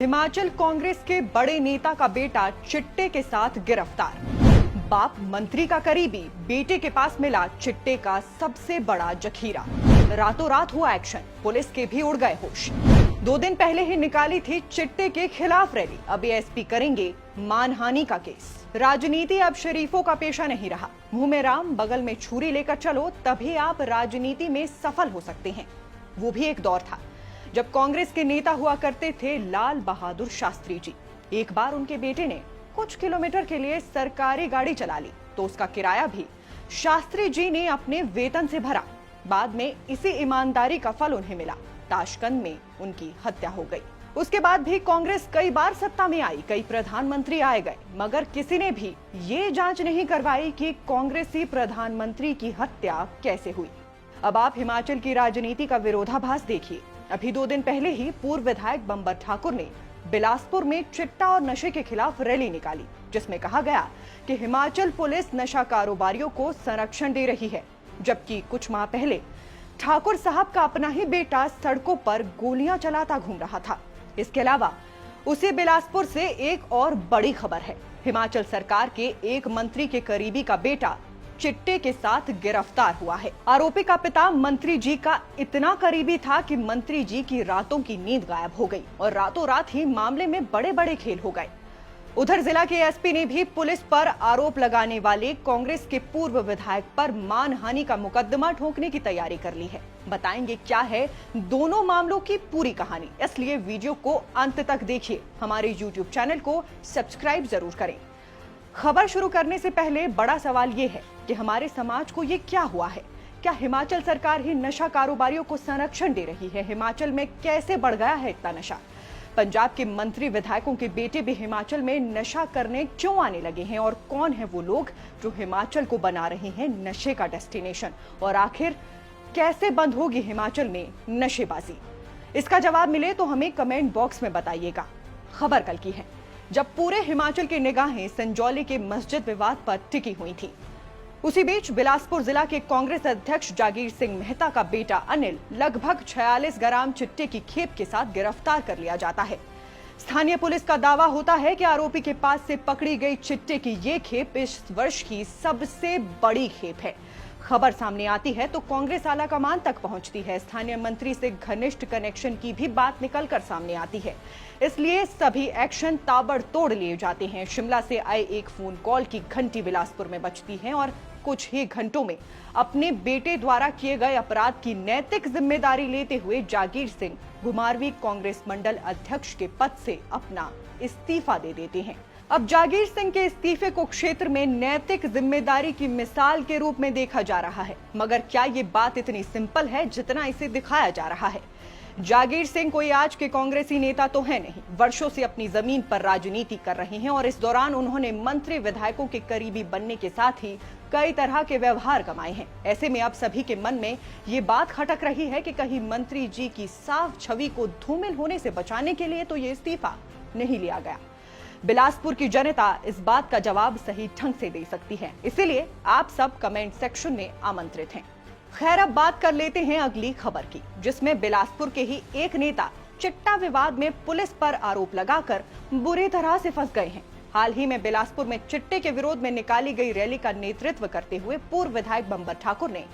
हिमाचल कांग्रेस के बड़े नेता का बेटा चिट्टे के साथ गिरफ्तार। बाप मंत्री का करीबी, बेटे के पास मिला चिट्टे का सबसे बड़ा जखीरा। रातों रात हुआ एक्शन, पुलिस के भी उड़ गए होश। 2 दिन पहले ही निकाली थी चिट्टे के खिलाफ रैली, अब एएसपी करेंगे मानहानि का केस। राजनीति अब शरीफों का पेशा नहीं रहा। मुंह में राम, बगल में छुरी लेकर चलो, तभी आप राजनीति में सफल हो सकते हैं। वो भी एक दौर था जब कांग्रेस के नेता हुआ करते थे लाल बहादुर शास्त्री जी। एक बार उनके बेटे ने कुछ किलोमीटर के लिए सरकारी गाड़ी चला ली तो उसका किराया भी शास्त्री जी ने अपने वेतन से भरा। बाद में इसी ईमानदारी का फल उन्हें मिला। ताशकंद में उनकी हत्या हो गई। उसके बाद भी कांग्रेस कई बार सत्ता में आई, कई प्रधानमंत्री आए गए, मगर किसी ने भी ये जांच नहीं करवाई कि कांग्रेसी प्रधानमंत्री की हत्या कैसे हुई। अब आप हिमाचल की राजनीति का विरोधाभास देखिए। अभी 2 दिन पहले ही पूर्व विधायक बंबर ठाकुर ने बिलासपुर में चिट्टा और नशे के खिलाफ रैली निकाली, जिसमें कहा गया कि हिमाचल पुलिस नशा कारोबारियों को संरक्षण दे रही है, जबकि कुछ माह पहले ठाकुर साहब का अपना ही बेटा सड़कों पर गोलियां चलाता घूम रहा था। इसके अलावा उसे बिलासपुर से एक और बड़ी खबर है। हिमाचल सरकार के एक मंत्री के करीबी का बेटा चिट्टे के साथ गिरफ्तार हुआ है। आरोपी का पिता मंत्री जी का इतना करीबी था कि मंत्री जी की रातों की नींद गायब हो गई और रातों रात ही मामले में बड़े बड़े खेल हो गए। उधर जिला के एसपी ने भी पुलिस पर आरोप लगाने वाले कांग्रेस के पूर्व विधायक पर मानहानि का मुकदमा ठोकने की तैयारी कर ली है। बताएंगे क्या है दोनों मामलों की पूरी कहानी, इसलिए वीडियो को अंत तक देखिए। हमारे यूट्यूब चैनल को सब्सक्राइब जरूर करें। खबर शुरू करने से पहले बड़ा सवाल ये है कि हमारे समाज को ये क्या हुआ है? क्या हिमाचल सरकार ही नशा कारोबारियों को संरक्षण दे रही है? हिमाचल में कैसे बढ़ गया है इतना नशा? पंजाब के मंत्री विधायकों के बेटे भी हिमाचल में नशा करने क्यों आने लगे हैं? और कौन है वो लोग जो हिमाचल को बना रहे हैं नशे का डेस्टिनेशन? और आखिर कैसे बंद होगी हिमाचल में नशेबाजी? इसका जवाब मिले तो हमें कमेंट बॉक्स में बताइएगा। खबर कल की है जब पूरे हिमाचल की निगाहें संजौली के मस्जिद विवाद पर टिकी हुई थी। उसी बीच बिलासपुर जिला के कांग्रेस अध्यक्ष जागीर सिंह मेहता का बेटा अनिल लगभग 46 ग्राम चिट्टे की खेप के साथ गिरफ्तार कर लिया जाता है। स्थानीय पुलिस का दावा होता है कि आरोपी के पास से पकड़ी गई चिट्टे की ये खेप इस वर्ष की सबसे बड़ी खेप है। खबर सामने आती है तो कांग्रेस आलाकमान तक पहुंचती है। स्थानीय मंत्री से घनिष्ठ कनेक्शन की भी बात निकलकर सामने आती है, इसलिए सभी एक्शन ताबड़तोड़ लिए जाते हैं। शिमला से आए एक फोन कॉल की घंटी बिलासपुर में बजती है और कुछ ही घंटों में अपने बेटे द्वारा किए गए अपराध की नैतिक जिम्मेदारी लेते हुए जागीर सिंह घुमारवीं कांग्रेस मंडल अध्यक्ष के पद से अपना इस्तीफा दे देते हैं। अब जागीर सिंह के इस्तीफे को क्षेत्र में नैतिक जिम्मेदारी की मिसाल के रूप में देखा जा रहा है, मगर क्या ये बात इतनी सिंपल है जितना इसे दिखाया जा रहा है? जागीर सिंह कोई आज के कांग्रेसी नेता तो है नहीं, वर्षों से अपनी जमीन पर राजनीति कर रहे हैं और इस दौरान उन्होंने मंत्री विधायकों के करीबी बनने के साथ ही कई तरह के व्यवहार कमाए हैं। ऐसे में अब सभी के मन में ये बात खटक रही है कि कहीं मंत्री जी की साफ छवि को धूमिल होने से बचाने के लिए तो ये इस्तीफा नहीं लिया गया। बिलासपुर की जनता इस बात का जवाब सही ढंग से दे सकती है, इसीलिए आप सब कमेंट सेक्शन में आमंत्रित हैं। खैर, अब बात कर लेते हैं अगली खबर की, जिसमें बिलासपुर के ही एक नेता चिट्टा विवाद में पुलिस पर आरोप लगाकर बुरी तरह से फंस गए हैं। हाल ही में बिलासपुर में चिट्टे के विरोध में निकाली गई रैली का नेतृत्व करते हुए पूर्व विधायक बंबर ठाकुर ने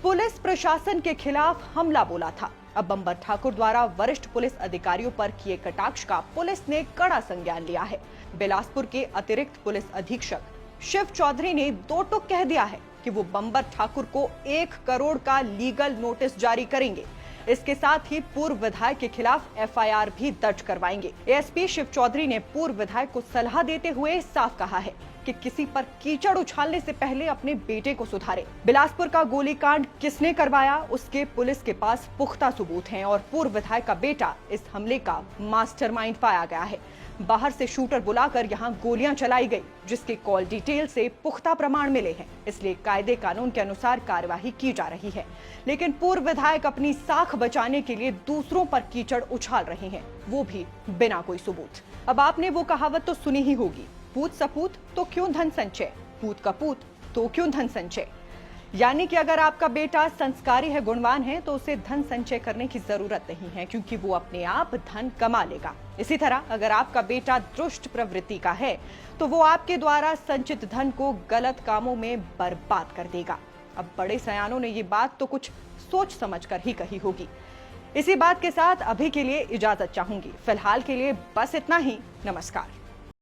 पुलिस प्रशासन के खिलाफ हमला बोला था। अब बंबर ठाकुर द्वारा वरिष्ठ पुलिस अधिकारियों पर किए कटाक्ष का पुलिस ने कड़ा संज्ञान लिया है। बिलासपुर के अतिरिक्त पुलिस अधीक्षक शिव चौधरी ने 2 टूक कह दिया है कि वो बंबर ठाकुर को 1 करोड़ का लीगल नोटिस जारी करेंगे। इसके साथ ही पूर्व विधायक के खिलाफ एफआईआर भी दर्ज करवाएंगे। एएसपी शिव चौधरी ने पूर्व विधायक को सलाह देते हुए साफ कहा है कि किसी पर कीचड़ उछालने से पहले अपने बेटे को सुधारे। बिलासपुर का गोलीकांड किसने करवाया, उसके पुलिस के पास पुख्ता सबूत हैं और पूर्व विधायक का बेटा इस हमले का मास्टरमाइंड पाया गया है। बाहर से शूटर बुलाकर यहां गोलियां चलाई गई, जिसके कॉल डिटेल से पुख्ता प्रमाण मिले हैं, इसलिए कायदे कानून के अनुसार कार्यवाही की जा रही है। लेकिन पूर्व विधायक अपनी साख बचाने के लिए दूसरों पर कीचड़ उछाल रहे हैं, वो भी बिना कोई सबूत। अब आपने वो कहावत तो सुनी ही होगी, पूत सपूत तो क्यों धन संचय, पूत कपूत तो क्यों धन संचय। यानी कि अगर आपका बेटा संस्कारी है, गुणवान है, तो उसे धन संचय करने की जरूरत नहीं है, क्योंकि वो अपने आप धन कमा लेगा। इसी तरह अगर आपका बेटा दुष्ट प्रवृत्ति का है तो वो आपके द्वारा संचित धन को गलत कामों में बर्बाद कर देगा। अब बड़े सयानों ने ये बात तो कुछ सोच समझकर ही कही होगी। इसी बात के साथ अभी के लिए इजाजत चाहूंगी। फिलहाल के लिए बस इतना ही। नमस्कार।